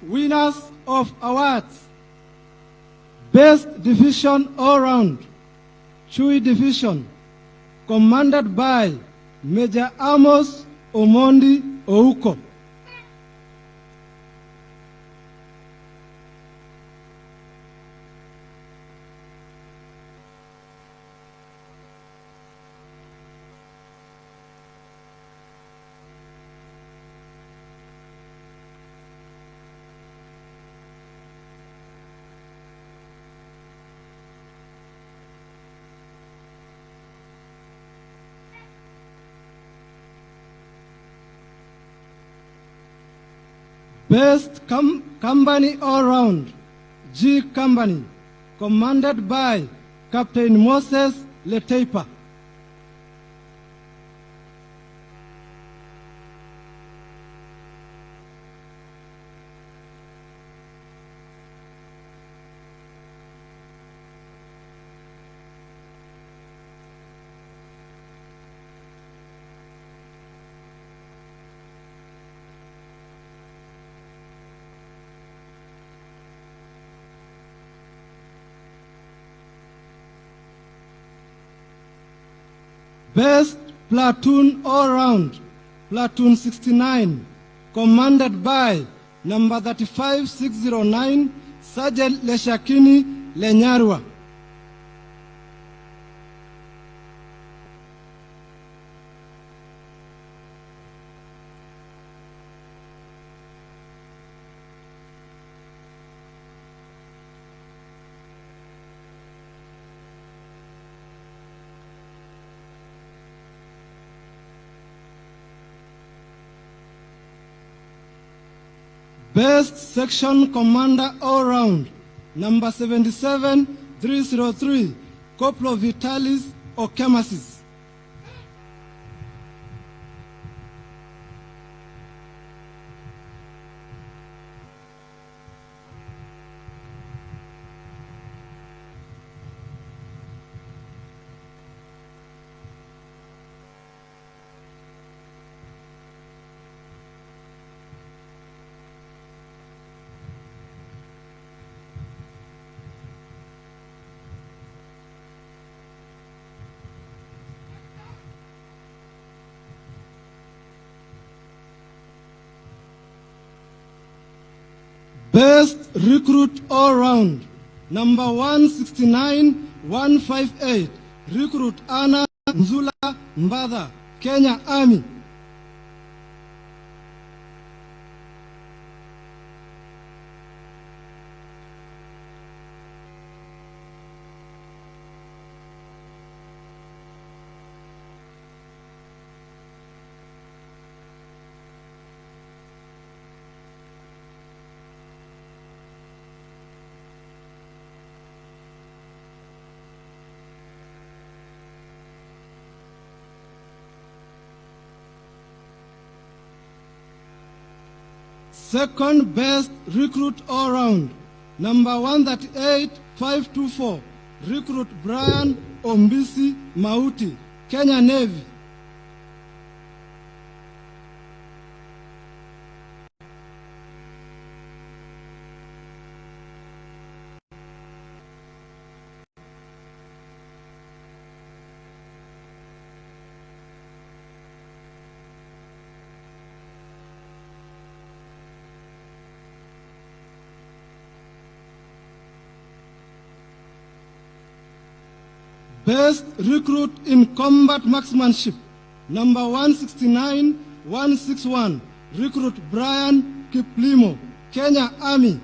Winners of awards. Best Division All-Round, Chui Division, commanded by Major Amos Omondi Ouko. Best Company All-Round, G Company, commanded by Captain Moses Leteipa. Best Platoon All-Round, Platoon 69, commanded by number 35609, Sergeant Leshakini Lenyarwa. Best Section Commander All-Round, number 77303, Corporal Vitalis Okemasis. Best Recruit All-Round, number 169158, Recruit Anna Nzula Mbadha, Kenya Army. Second Best Recruit All-Round, number 138524, Recruit Brian Ombisi Mauti, Kenya Navy. Best Recruit in Combat Marksmanship, number 169161, Recruit Brian Kiplimo, Kenya Army.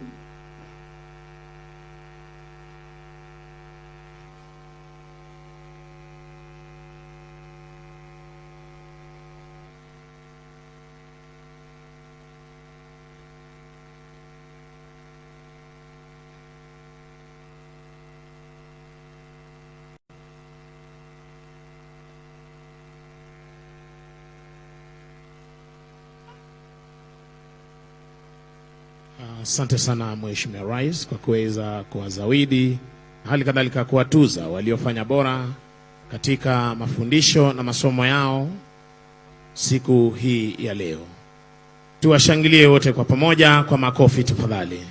Asante sana Mheshimiwa Rais kwa kuweza kuwazawidi hali kadhalika kuwatuza waliofanya bora katika mafundisho na masomo yao siku hii ya leo. Tuwashangilie wote kwa pamoja kwa makofi tafadhali.